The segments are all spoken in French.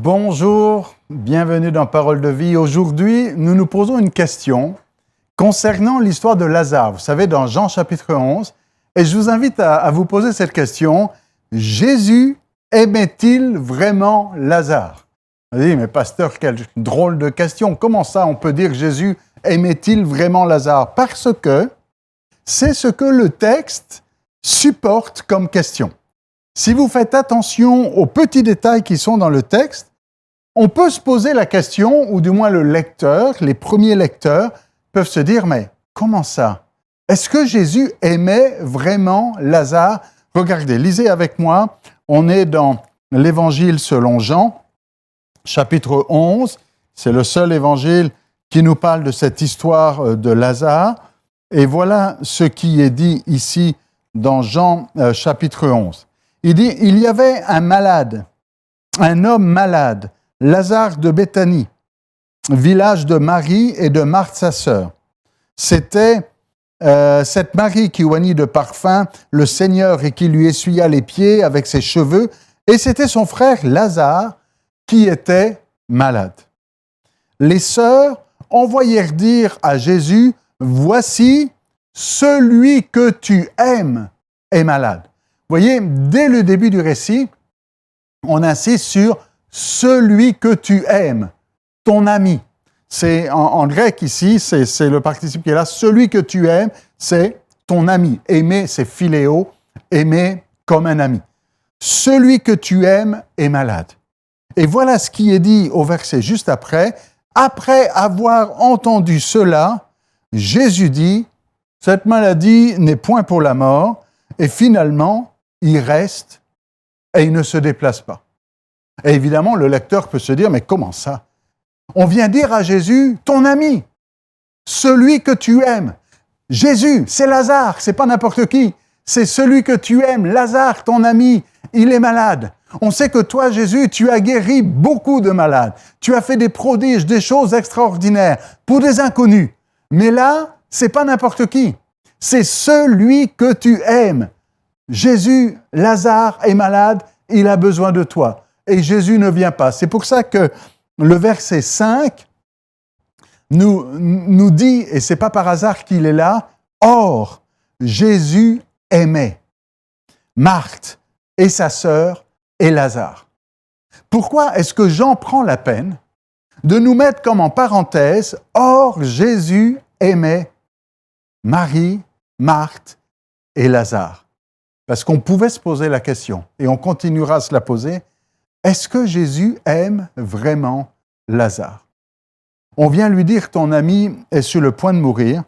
Bonjour, bienvenue dans Parole de vie. Aujourd'hui, nous nous posons une question concernant l'histoire de Lazare. Vous savez, dans Jean chapitre 11, et je vous invite à vous poser cette question. Jésus aimait-il vraiment Lazare? Vous dites, mais pasteur, quelle drôle de question. Comment ça, on peut dire Jésus aimait-il vraiment Lazare? Parce que c'est ce que le texte supporte comme question. Si vous faites attention aux petits détails qui sont dans le texte, on peut se poser la question, ou du moins le lecteur, les premiers lecteurs, peuvent se dire, mais comment ça? Est-ce que Jésus aimait vraiment Lazare? Regardez, lisez avec moi, on est dans l'Évangile selon Jean, chapitre 11, c'est le seul évangile qui nous parle de cette histoire de Lazare, et voilà ce qui est dit ici dans Jean chapitre 11. Il dit, il y avait un malade, un homme malade, Lazare de Béthanie, village de Marie et de Marthe sa sœur. C'était cette Marie qui oignit de parfum le Seigneur et qui lui essuya les pieds avec ses cheveux, et c'était son frère Lazare qui était malade. Les sœurs envoyèrent dire à Jésus, « Voici, celui que tu aimes est malade. » Vous voyez, dès le début du récit, on insiste sur « celui que tu aimes », ton ami. C'est en grec ici, c'est le participe qui est là. Celui que tu aimes, c'est ton ami. Aimer, c'est philéo, aimer comme un ami. Celui que tu aimes est malade. Et voilà ce qui est dit au verset juste après. Après avoir entendu cela, Jésus dit, cette maladie n'est point pour la mort, et finalement, il reste et il ne se déplace pas. Et évidemment, le lecteur peut se dire, mais comment ça? On vient dire à Jésus, ton ami, celui que tu aimes. Jésus, c'est Lazare, c'est pas n'importe qui. C'est celui que tu aimes, Lazare, ton ami, il est malade. On sait que toi, Jésus, tu as guéri beaucoup de malades. Tu as fait des prodiges, des choses extraordinaires pour des inconnus. Mais là, c'est pas n'importe qui. C'est celui que tu aimes. Jésus, Lazare est malade, il a besoin de toi. Et Jésus ne vient pas. C'est pour ça que le verset 5 nous dit, et ce n'est pas par hasard qu'il est là, « Or, Jésus aimait Marthe et sa sœur et Lazare. » Pourquoi est-ce que Jean prend la peine de nous mettre comme en parenthèse « Or, Jésus aimait Marie, Marthe et Lazare » Parce qu'on pouvait se poser la question, et on continuera à se la poser, est-ce que Jésus aime vraiment Lazare? On vient lui dire, ton ami est sur le point de mourir,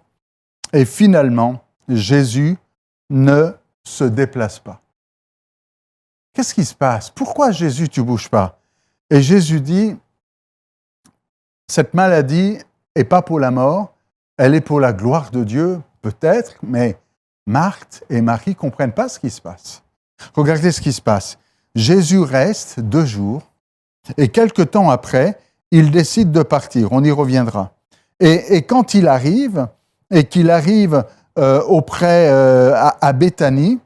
et finalement, Jésus ne se déplace pas. Qu'est-ce qui se passe? Pourquoi Jésus, tu ne bouges pas? Et Jésus dit, cette maladie n'est pas pour la mort, elle est pour la gloire de Dieu, peut-être, mais Marthe et Marie ne comprennent pas ce qui se passe. Regardez ce qui se passe. Jésus reste 2 jours et quelque temps après, il décide de partir. On y reviendra. Et quand il arrive, et qu'il arrive auprès à Béthanie,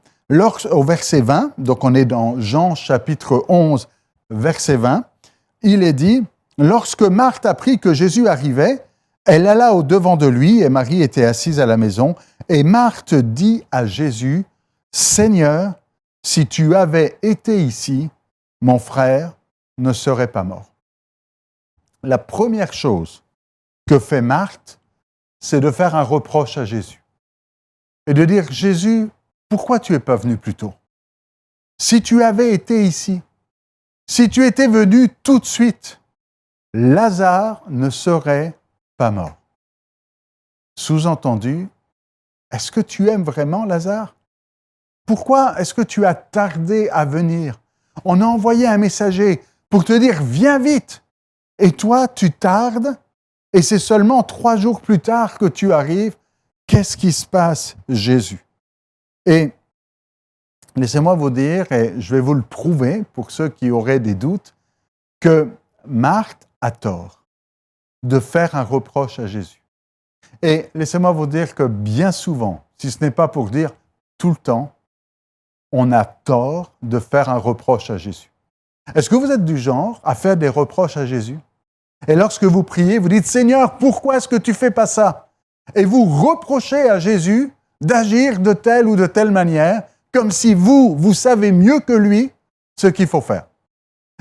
au verset 20, donc on est dans Jean chapitre 11, verset 20, il est dit, lorsque Marthe apprit que Jésus arrivait, elle alla au-devant de lui et Marie était assise à la maison. Et Marthe dit à Jésus, « Seigneur, si tu avais été ici, mon frère ne serait pas mort. » La première chose que fait Marthe, c'est de faire un reproche à Jésus. Et de dire, « Jésus, pourquoi tu n'es pas venu plus tôt? Si tu avais été ici, si tu étais venu tout de suite, Lazare ne serait pas mort. » Sous-entendu, est-ce que tu aimes vraiment Lazare? Pourquoi est-ce que tu as tardé à venir? On a envoyé un messager pour te dire « Viens vite !» Et toi, tu tardes et c'est seulement 3 jours plus tard que tu arrives. Qu'est-ce qui se passe, Jésus? Et laissez-moi vous dire, et je vais vous le prouver pour ceux qui auraient des doutes, que Marthe a tort de faire un reproche à Jésus. Et laissez-moi vous dire que bien souvent, si ce n'est pas pour dire tout le temps, on a tort de faire un reproche à Jésus. Est-ce que vous êtes du genre à faire des reproches à Jésus? Et lorsque vous priez, vous dites, Seigneur, pourquoi est-ce que tu fais pas ça? Et vous reprochez à Jésus d'agir de telle ou de telle manière, comme si vous savez mieux que lui ce qu'il faut faire.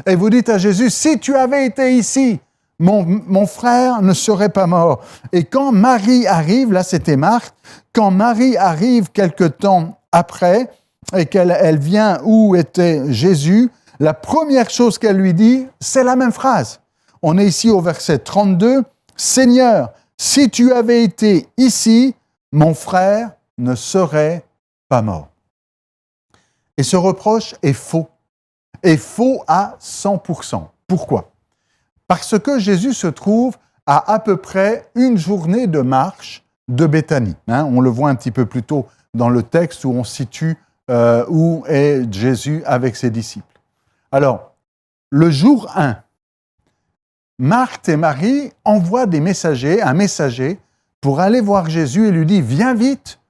Et vous dites à Jésus, si tu avais été ici, mon frère ne serait pas mort. Et quand Marie arrive, là c'était Marthe, quand Marie arrive quelque temps après et qu'elle vient où était Jésus, la première chose qu'elle lui dit, c'est la même phrase. On est ici au verset 32, « Seigneur, si tu avais été ici, mon frère ne serait pas mort. » Et ce reproche est faux à 100%. Pourquoi? Parce que Jésus se trouve à peu près une journée de marche de Béthanie. On le voit un petit peu plus tôt dans le texte où on situe où est Jésus avec ses disciples. Alors, le jour 1, Marthe et Marie envoient un messager pour aller voir Jésus et lui dit « Viens vite,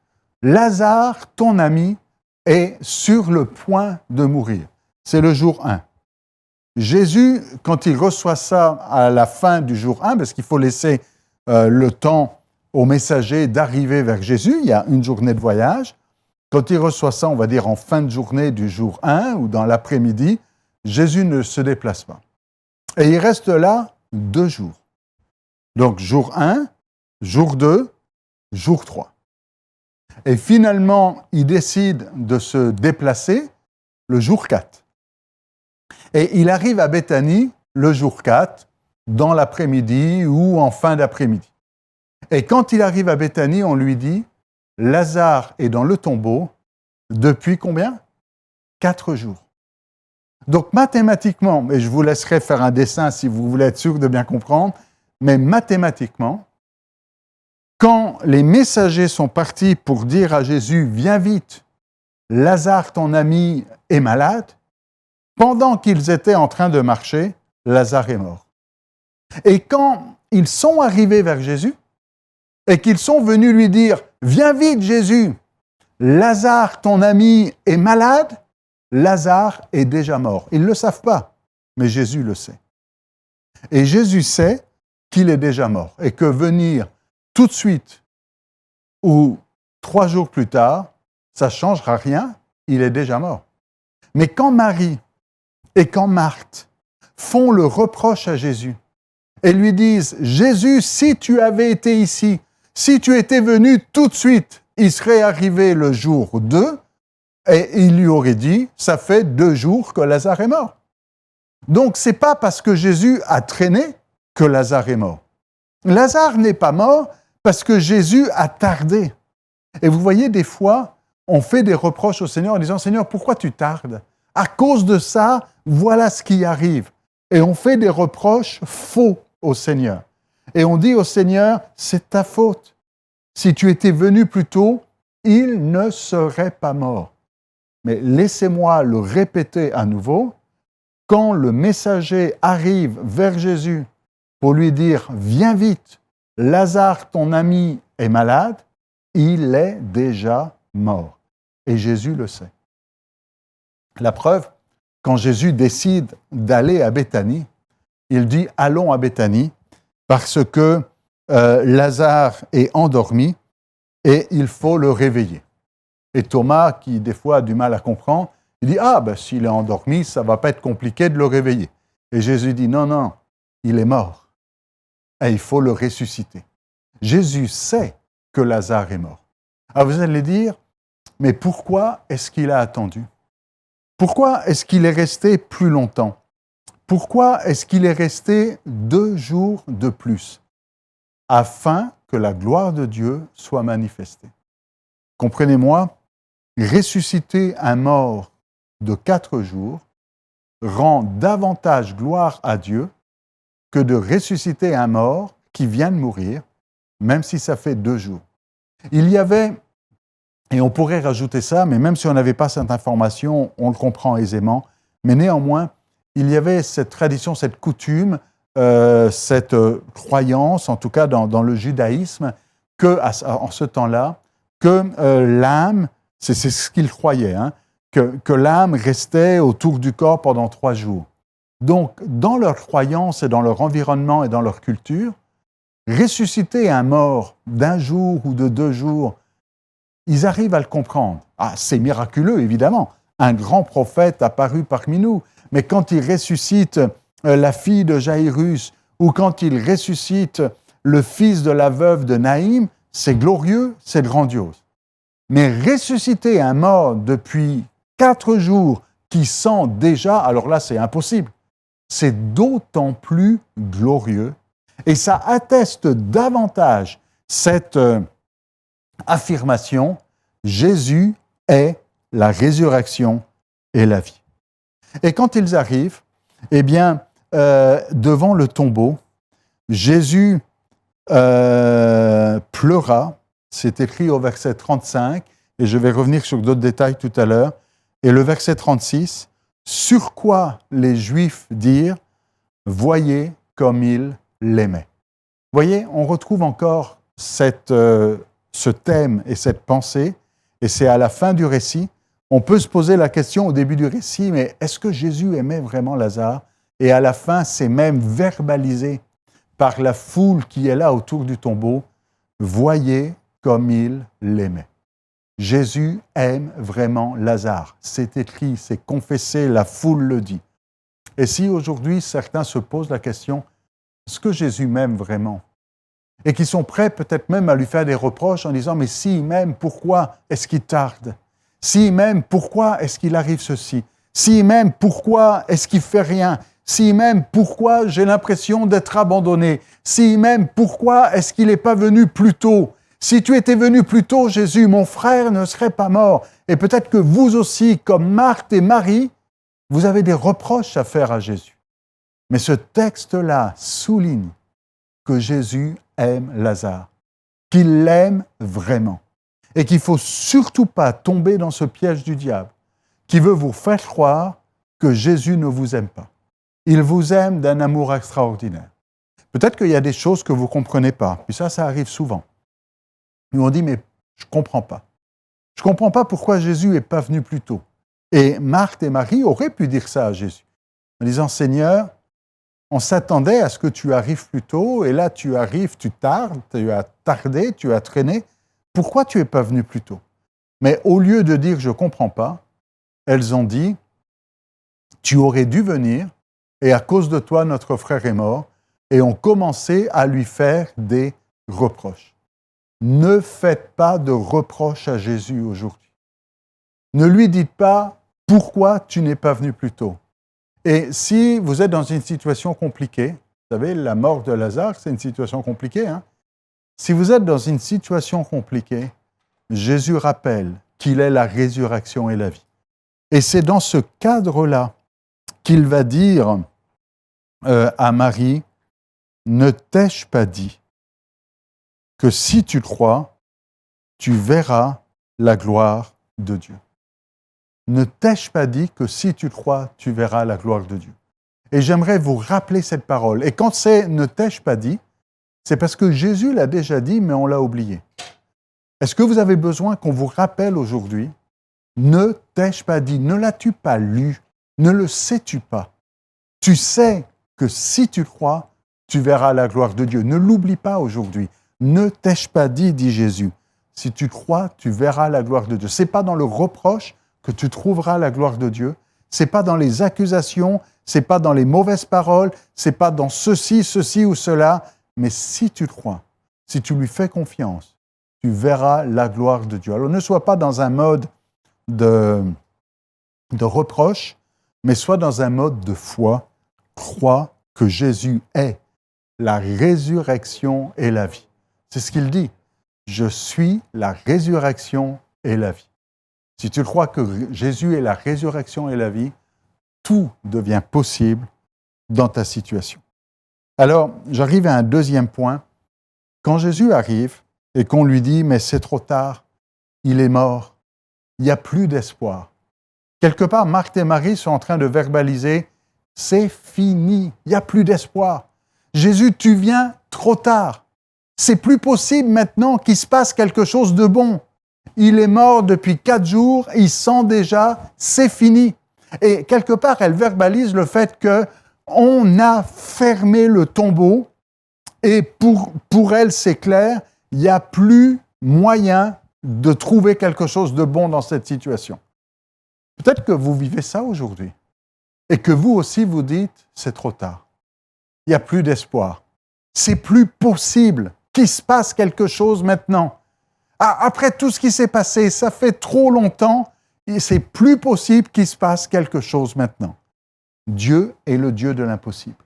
Lazare, ton ami, est sur le point de mourir. » C'est le jour 1. Jésus, quand il reçoit ça à la fin du jour 1, parce qu'il faut laisser le temps au messager d'arriver vers Jésus, il y a une journée de voyage, quand il reçoit ça, on va dire en fin de journée du jour 1 ou dans l'après-midi, Jésus ne se déplace pas. Et il reste là 2 jours. Donc jour 1, jour 2, jour 3. Et finalement, il décide de se déplacer le jour 4. Et il arrive à Béthanie le jour 4, dans l'après-midi ou en fin d'après-midi. Et quand il arrive à Béthanie, on lui dit « Lazare est dans le tombeau depuis combien? 4 jours. » Donc mathématiquement, et je vous laisserai faire un dessin si vous voulez être sûr de bien comprendre, mais mathématiquement, quand les messagers sont partis pour dire à Jésus « Viens vite, Lazare, ton ami, est malade », pendant qu'ils étaient en train de marcher, Lazare est mort. Et quand ils sont arrivés vers Jésus et qu'ils sont venus lui dire « Viens vite, Jésus, Lazare, ton ami, est malade », Lazare est déjà mort. Ils ne le savent pas, mais Jésus le sait. Et Jésus sait qu'il est déjà mort et que venir tout de suite ou 3 jours plus tard, ça ne changera rien, il est déjà mort. Mais quand Marie et quand Marthe font le reproche à Jésus et lui disent « Jésus, si tu avais été ici, si tu étais venu tout de suite, il serait arrivé le jour 2, et il lui aurait dit « ça fait 2 jours que Lazare est mort ». Donc, ce n'est pas parce que Jésus a traîné que Lazare est mort. Lazare n'est pas mort parce que Jésus a tardé. Et vous voyez, des fois, on fait des reproches au Seigneur en disant « Seigneur, pourquoi tu tardes? À cause de ça, voilà ce qui arrive. » Et on fait des reproches faux au Seigneur. Et on dit au Seigneur « c'est ta faute. Si tu étais venu plus tôt, il ne serait pas mort. » Mais laissez-moi le répéter à nouveau. Quand le messager arrive vers Jésus pour lui dire « Viens vite, Lazare, ton ami, est malade », il est déjà mort. Et Jésus le sait. La preuve, quand Jésus décide d'aller à Béthanie, il dit « Allons à Béthanie » parce que Lazare est endormi et il faut le réveiller. Et Thomas, qui des fois a du mal à comprendre, il dit « Ah, ben, s'il est endormi, ça ne va pas être compliqué de le réveiller. » Et Jésus dit « Non, non, il est mort. Et il faut le ressusciter. » Jésus sait que Lazare est mort. Alors vous allez dire « Mais pourquoi est-ce qu'il a attendu? Pourquoi est-ce qu'il est resté plus longtemps? Pourquoi est-ce qu'il est resté 2 jours de plus? Afin que la gloire de Dieu soit manifestée. » Comprenez-moi, ressusciter un mort de 4 jours rend davantage gloire à Dieu que de ressusciter un mort qui vient de mourir, même si ça fait 2 jours. Il y avait, et on pourrait rajouter ça, mais même si on n'avait pas cette information, on le comprend aisément, mais néanmoins, il y avait cette tradition, cette coutume, cette croyance, en tout cas dans le judaïsme, en ce temps-là, que l'âme, c'est ce qu'il croyait, que l'âme restait autour du corps pendant 3 jours. Donc, dans leur croyance et dans leur environnement et dans leur culture, ressusciter un mort d'un jour ou de 2 jours, ils arrivent à le comprendre. Ah, c'est miraculeux, évidemment. Un grand prophète apparu parmi nous. Mais quand il ressuscite la fille de Jaïrus ou quand il ressuscite le fils de la veuve de Naïm, c'est glorieux, c'est grandiose. Mais ressusciter un mort depuis 4 jours qui sent déjà, alors là, c'est impossible. C'est d'autant plus glorieux et ça atteste davantage cette affirmation, Jésus est la résurrection et la vie. Et quand ils arrivent, eh bien, devant le tombeau, Jésus pleura, c'est écrit au verset 35, et je vais revenir sur d'autres détails tout à l'heure, et le verset 36, sur quoi les Juifs dirent « Voyez comme il l'aimait ». Voyez, on retrouve encore ce thème et cette pensée, et c'est à la fin du récit. On peut se poser la question au début du récit, mais est-ce que Jésus aimait vraiment Lazare? Et à la fin, c'est même verbalisé par la foule qui est là autour du tombeau. Voyez comme il l'aimait. Jésus aime vraiment Lazare. C'est écrit, c'est confessé, la foule le dit. Et si aujourd'hui certains se posent la question, est-ce que Jésus m'aime vraiment? Et qui sont prêts peut-être même à lui faire des reproches en disant, mais s'il m'aime, pourquoi est-ce qu'il tarde? S'il m'aime, pourquoi est-ce qu'il arrive ceci? S'il m'aime, pourquoi est-ce qu'il fait rien? S'il m'aime, pourquoi j'ai l'impression d'être abandonné? S'il m'aime, pourquoi est-ce qu'il n'est pas venu plus tôt? Si tu étais venu plus tôt, Jésus, mon frère ne serait pas mort. Et peut-être que vous aussi, comme Marthe et Marie, vous avez des reproches à faire à Jésus. Mais ce texte-là souligne que Jésus aime Lazare, qu'il l'aime vraiment, et qu'il ne faut surtout pas tomber dans ce piège du diable qui veut vous faire croire que Jésus ne vous aime pas. Il vous aime d'un amour extraordinaire. Peut-être qu'il y a des choses que vous ne comprenez pas, puis ça arrive souvent. Nous on dit, mais je ne comprends pas. Je ne comprends pas pourquoi Jésus n'est pas venu plus tôt. Et Marthe et Marie auraient pu dire ça à Jésus, en disant, Seigneur, on s'attendait à ce que tu arrives plus tôt, et là tu arrives, tu tardes, tu as tardé, tu as traîné. Pourquoi tu n'es pas venu plus tôt? Mais au lieu de dire « je ne comprends pas », elles ont dit « tu aurais dû venir, et à cause de toi, notre frère est mort », et ont commencé à lui faire des reproches. Ne faites pas de reproches à Jésus aujourd'hui. Ne lui dites pas « pourquoi tu n'es pas venu plus tôt ?» Et si vous êtes dans une situation compliquée, vous savez, la mort de Lazare, c'est une situation compliquée, hein? Si vous êtes dans une situation compliquée, Jésus rappelle qu'il est la résurrection et la vie. Et c'est dans ce cadre-là qu'il va dire à Marie, « Ne t'ai-je pas dit que si tu crois, tu verras la gloire de Dieu. » Ne t'ai-je pas dit que si tu crois, tu verras la gloire de Dieu. Et j'aimerais vous rappeler cette parole. Et quand c'est « ne t'ai-je pas dit », c'est parce que Jésus l'a déjà dit, mais on l'a oublié. Est-ce que vous avez besoin qu'on vous rappelle aujourd'hui « ne t'ai-je pas dit », ne l'as-tu pas lu, ne le sais-tu pas? Tu sais que si tu crois, tu verras la gloire de Dieu. Ne l'oublie pas aujourd'hui. Ne t'ai-je pas dit, dit Jésus. Si tu crois, tu verras la gloire de Dieu. Ce n'est pas dans le reproche que tu trouveras la gloire de Dieu. Ce n'est pas dans les accusations, ce n'est pas dans les mauvaises paroles, ce n'est pas dans ceci ou cela. Mais si tu crois, si tu lui fais confiance, tu verras la gloire de Dieu. Alors ne sois pas dans un mode de reproche, mais sois dans un mode de foi. Crois que Jésus est la résurrection et la vie. C'est ce qu'il dit. Je suis la résurrection et la vie. Si tu crois que Jésus est la résurrection et la vie, tout devient possible dans ta situation. Alors, j'arrive à un deuxième point. Quand Jésus arrive et qu'on lui dit « mais c'est trop tard, il est mort, il n'y a plus d'espoir ». Quelque part, Marthe et Marie sont en train de verbaliser « c'est fini, il n'y a plus d'espoir. Jésus, tu viens trop tard. C'est plus possible maintenant qu'il se passe quelque chose de bon. Il est mort depuis 4 jours, il sent déjà, c'est fini. » Et quelque part, elle verbalise le fait que On a fermé le tombeau et pour elle, c'est clair, il n'y a plus moyen de trouver quelque chose de bon dans cette situation. Peut-être que vous vivez ça aujourd'hui et que vous aussi vous dites, c'est trop tard. Il n'y a plus d'espoir. C'est plus possible qu'il se passe quelque chose maintenant. Après tout ce qui s'est passé, ça fait trop longtemps et c'est plus possible qu'il se passe quelque chose maintenant. Dieu est le Dieu de l'impossible.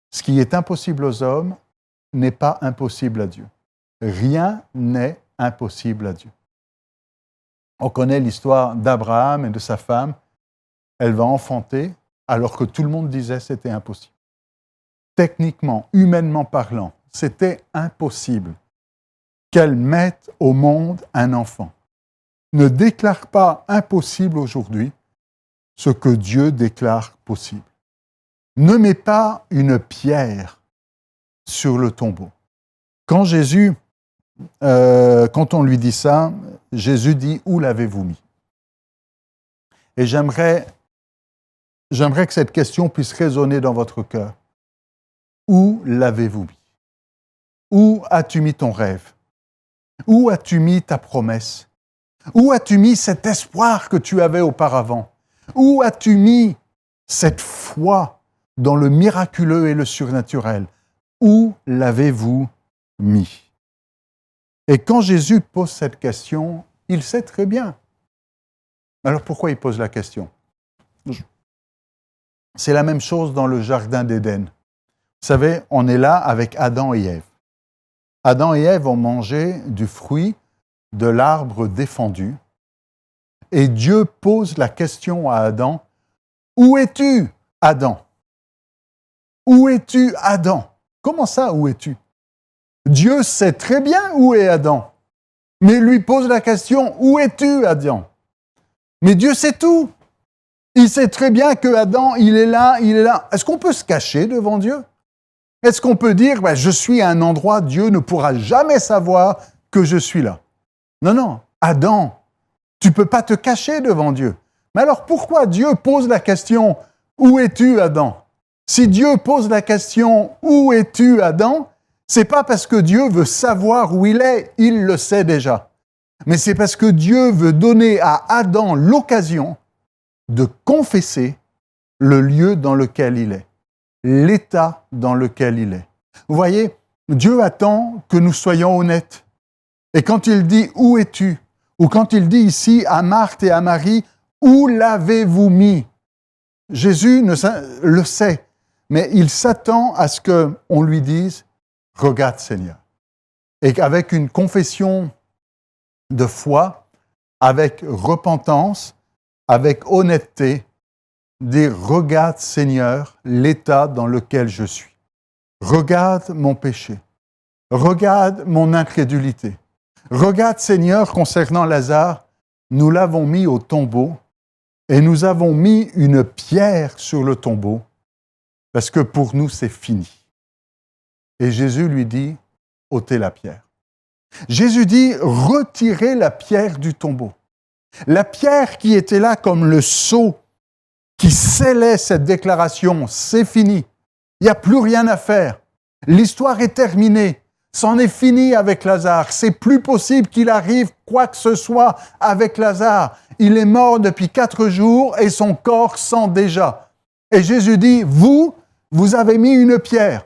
Ce qui est impossible aux hommes n'est pas impossible à Dieu. Rien n'est impossible à Dieu. On connaît l'histoire d'Abraham et de sa femme. Elle va enfanter alors que tout le monde disait que c'était impossible. Techniquement, humainement parlant, c'était impossible qu'elle mette au monde un enfant. Ne déclare pas impossible aujourd'hui ce que Dieu déclare possible. Ne mets pas une pierre sur le tombeau. Quand on lui dit ça, Jésus dit « Où l'avez-vous mis ?» Et j'aimerais que cette question puisse résonner dans votre cœur. Où l'avez-vous mis? Où as-tu mis ton rêve? Où as-tu mis ta promesse? Où as-tu mis cet espoir que tu avais auparavant? Où as-tu mis cette foi dans le miraculeux et le surnaturel? Où l'avez-vous mis? Et quand Jésus pose cette question, il sait très bien. Alors pourquoi il pose la question? C'est la même chose dans le jardin d'Éden. Vous savez, on est là avec Adam et Ève. Adam et Ève ont mangé du fruit de l'arbre défendu. Et Dieu pose la question à Adam, « Où es-tu, Adam? Où es-tu, Adam? » Comment ça, où es-tu? Dieu sait très bien où est Adam, mais lui pose la question, « Où es-tu, Adam? » Mais Dieu sait tout. Il sait très bien que Adam, il est là, il est là. Est-ce qu'on peut se cacher devant Dieu? Est-ce qu'on peut dire, je suis à un endroit, Dieu ne pourra jamais savoir que je suis là? Non, non. Adam, tu ne peux pas te cacher devant Dieu. Mais alors pourquoi Dieu pose la question, où es-tu, Adam? Si Dieu pose la question, où es-tu, Adam? C'est pas parce que Dieu veut savoir où il est, il le sait déjà. Mais c'est parce que Dieu veut donner à Adam l'occasion de confesser le lieu dans lequel il est, l'état dans lequel il est. Vous voyez, Dieu attend que nous soyons honnêtes. Et quand il dit « Où es-tu » ou quand il dit ici à Marthe et à Marie « Où l'avez-vous mis ?» Jésus le sait, mais il s'attend à ce qu'on lui dise « Regarde Seigneur ». Et qu'avec une confession de foi, avec repentance, avec honnêteté, dire « Regarde Seigneur l'état dans lequel je suis. Regarde mon péché. Regarde mon incrédulité. Regarde Seigneur concernant Lazare, nous l'avons mis au tombeau et nous avons mis une pierre sur le tombeau parce que pour nous c'est fini. » Et Jésus lui dit « ôtez la pierre ». Jésus dit « retirez la pierre du tombeau ». La pierre qui était là comme le sceau qui scellait cette déclaration, c'est fini. Il n'y a plus rien à faire. L'histoire est terminée. C'en est fini avec Lazare. C'est plus possible qu'il arrive quoi que ce soit avec Lazare. Il est mort depuis 4 jours et son corps sent déjà. Et Jésus dit, vous avez mis une pierre.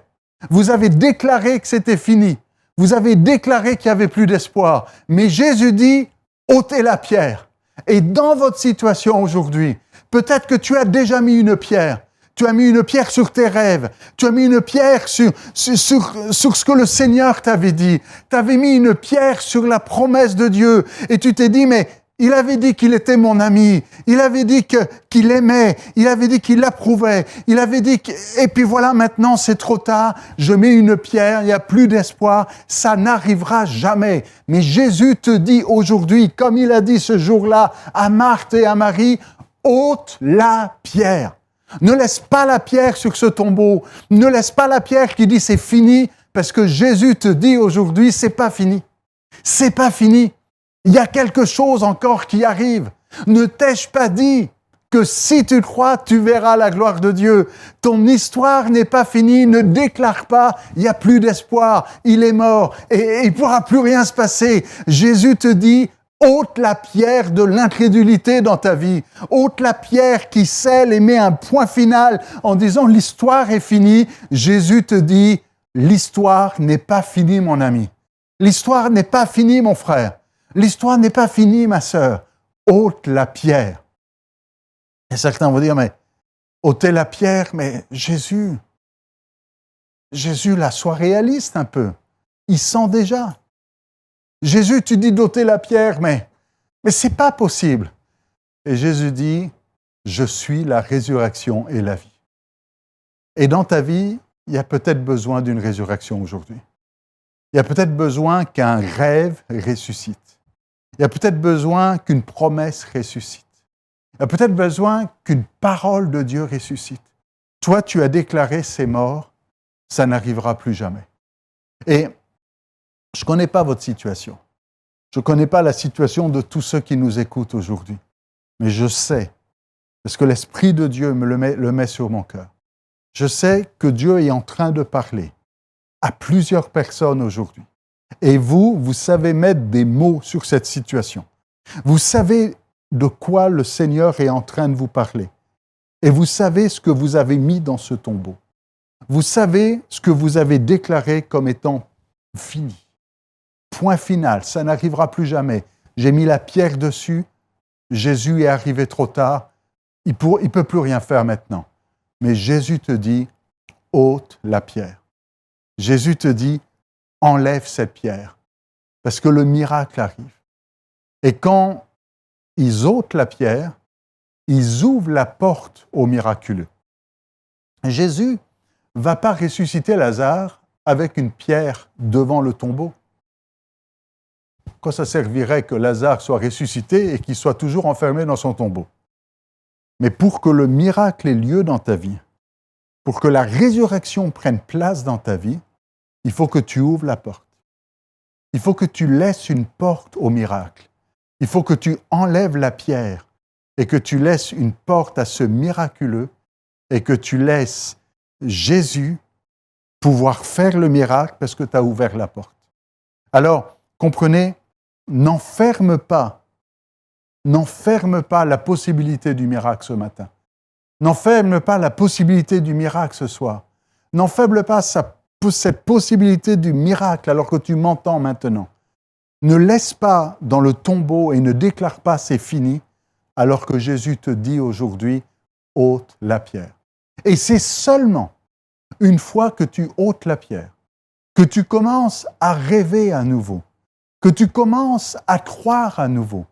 Vous avez déclaré que c'était fini. Vous avez déclaré qu'il n'y avait plus d'espoir. Mais Jésus dit, ôtez la pierre. Et dans votre situation aujourd'hui, peut-être que tu as déjà mis une pierre. Tu as mis une pierre sur tes rêves. Tu as mis une pierre sur ce que le Seigneur t'avait dit. Tu avais mis une pierre sur la promesse de Dieu. Et tu t'es dit, mais il avait dit qu'il était mon ami. Il avait dit qu'il aimait. Il avait dit qu'il approuvait. Il avait dit et puis voilà, maintenant c'est trop tard. Je mets une pierre, il n'y a plus d'espoir. Ça n'arrivera jamais. Mais Jésus te dit aujourd'hui, comme il a dit ce jour-là à Marthe et à Marie, ôte la pierre. Ne laisse pas la pierre sur ce tombeau. Ne laisse pas la pierre qui dit c'est fini, parce que Jésus te dit aujourd'hui, c'est pas fini. C'est pas fini. Il y a quelque chose encore qui arrive. Ne t'ai-je pas dit que si tu crois, tu verras la gloire de Dieu. Ton histoire n'est pas finie, ne déclare pas, il n'y a plus d'espoir, il est mort et il ne pourra plus rien se passer. Jésus te dit, ôte la pierre de l'incrédulité dans ta vie. Ôte la pierre qui scelle et met un point final en disant l'histoire est finie. Jésus te dit, l'histoire n'est pas finie, mon ami. L'histoire n'est pas finie, mon frère. L'histoire n'est pas finie, ma sœur. Ôte la pierre. Et certains vont dire, mais ôter la pierre, mais Jésus, là, sois réaliste un peu. Il sent déjà. Jésus, tu dis d'ôter la pierre, mais c'est pas possible. Et Jésus dit, je suis la résurrection et la vie. Et dans ta vie, il y a peut-être besoin d'une résurrection aujourd'hui. Il y a peut-être besoin qu'un rêve ressuscite. Il y a peut-être besoin qu'une promesse ressuscite. Il y a peut-être besoin qu'une parole de Dieu ressuscite. Toi, tu as déclaré c'est mort, ça n'arrivera plus jamais. Et je ne connais pas votre situation. Je ne connais pas la situation de tous ceux qui nous écoutent aujourd'hui. Mais je sais, parce que l'Esprit de Dieu me le met sur mon cœur. Je sais que Dieu est en train de parler à plusieurs personnes aujourd'hui. Et vous savez mettre des mots sur cette situation. Vous savez de quoi le Seigneur est en train de vous parler. Et vous savez ce que vous avez mis dans ce tombeau. Vous savez ce que vous avez déclaré comme étant fini. Point final, ça n'arrivera plus jamais. J'ai mis la pierre dessus, Jésus est arrivé trop tard, il ne peut plus rien faire maintenant. Mais Jésus te dit, ôte la pierre. Jésus te dit, enlève cette pierre, parce que le miracle arrive. Et quand ils ôtent la pierre, ils ouvrent la porte au miraculeux. Jésus ne va pas ressusciter Lazare avec une pierre devant le tombeau. Quoi ça servirait que Lazare soit ressuscité et qu'il soit toujours enfermé dans son tombeau? Mais pour que le miracle ait lieu dans ta vie, pour que la résurrection prenne place dans ta vie, il faut que tu ouvres la porte. Il faut que tu laisses une porte au miracle. Il faut que tu enlèves la pierre et que tu laisses une porte à ce miraculeux et que tu laisses Jésus pouvoir faire le miracle parce que tu as ouvert la porte. Alors, comprenez, n'enferme pas la possibilité du miracle ce matin. N'enferme pas la possibilité du miracle ce soir. N'enferme pas cette possibilité du miracle alors que tu m'entends maintenant. Ne laisse pas dans le tombeau et ne déclare pas c'est fini alors que Jésus te dit aujourd'hui ôte la pierre. Et c'est seulement une fois que tu ôtes la pierre, que tu commences à rêver à nouveau, que tu commences à croire à nouveau,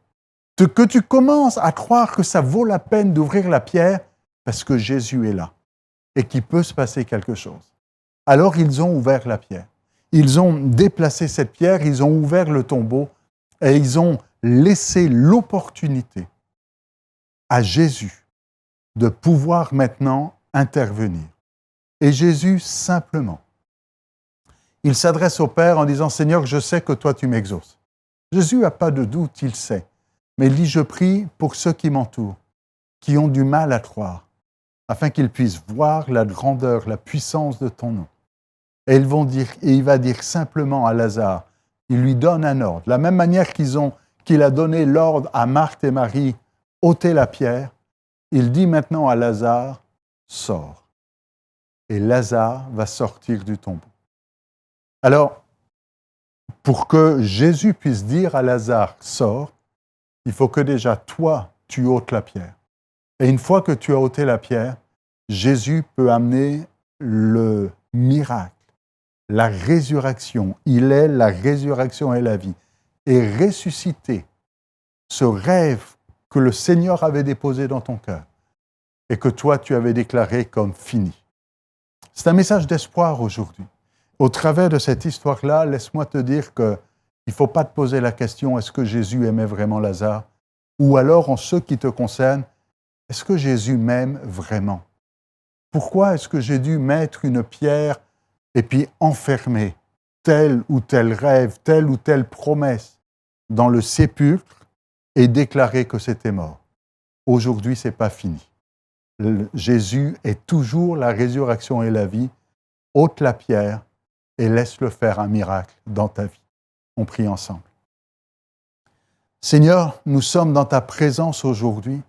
que tu commences à croire que ça vaut la peine d'ouvrir la pierre parce que Jésus est là et qu'il peut se passer quelque chose. Alors ils ont ouvert la pierre. Ils ont déplacé cette pierre, ils ont ouvert le tombeau et ils ont laissé l'opportunité à Jésus de pouvoir maintenant intervenir. Et Jésus, simplement, il s'adresse au Père en disant « Seigneur, je sais que toi tu m'exauces ». Jésus n'a pas de doute, il sait. Mais il dit « Je prie pour ceux qui m'entourent, qui ont du mal à croire, afin qu'ils puissent voir la grandeur, la puissance de ton nom. » Et il va dire simplement à Lazare, il lui donne un ordre. De la même manière qu'il a donné l'ordre à Marthe et Marie, ôtez la pierre, il dit maintenant à Lazare, sors. Et Lazare va sortir du tombeau. Alors, pour que Jésus puisse dire à Lazare, sors, il faut que déjà toi, tu ôtes la pierre. Et une fois que tu as ôté la pierre, Jésus peut amener le miracle, la résurrection. Il est la résurrection et la vie. Et ressusciter ce rêve que le Seigneur avait déposé dans ton cœur et que toi, tu avais déclaré comme fini. C'est un message d'espoir aujourd'hui. Au travers de cette histoire-là, laisse-moi te dire qu'il ne faut pas te poser la question, est-ce que Jésus aimait vraiment Lazare? Ou alors, en ce qui te concerne, est-ce que Jésus m'aime vraiment? Pourquoi est-ce que j'ai dû mettre une pierre et puis enfermer tel ou tel rêve, telle ou telle promesse dans le sépulcre et déclarer que c'était mort? aujourd'hui, ce n'est pas fini. Jésus est toujours la résurrection et la vie. Ôte la pierre et laisse-le faire un miracle dans ta vie. On prie ensemble. Seigneur, nous sommes dans ta présence aujourd'hui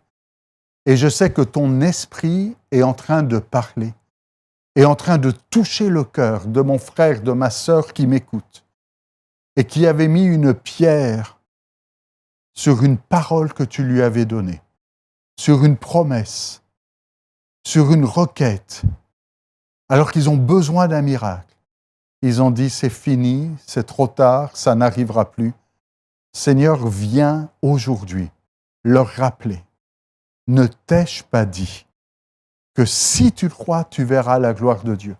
et je sais que ton esprit est en train de parler, est en train de toucher le cœur de mon frère, de ma sœur qui m'écoute et qui avait mis une pierre sur une parole que tu lui avais donnée, sur une promesse, sur une requête, alors qu'ils ont besoin d'un miracle. Ils ont dit, c'est fini, c'est trop tard, ça n'arrivera plus. Seigneur, viens aujourd'hui leur rappeler. Ne t'ai-je pas dit que si tu crois, tu verras la gloire de Dieu.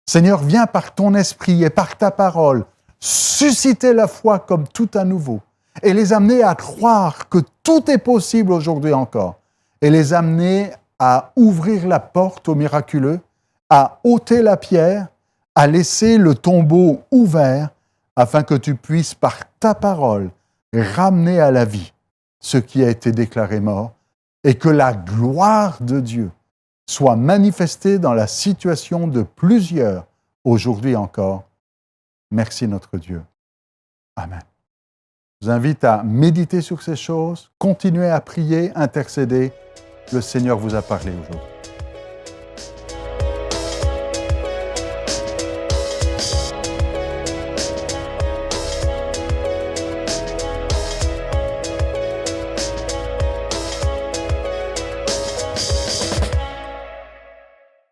Seigneur, viens par ton esprit et par ta parole susciter la foi comme tout à nouveau et les amener à croire que tout est possible aujourd'hui encore et les amener à ouvrir la porte au miraculeux, à ôter la pierre, à laisser le tombeau ouvert afin que tu puisses par ta parole ramener à la vie ce qui a été déclaré mort et que la gloire de Dieu soit manifestée dans la situation de plusieurs aujourd'hui encore. Merci notre Dieu. Amen. Je vous invite à méditer sur ces choses, continuer à prier, intercéder. Le Seigneur vous a parlé aujourd'hui.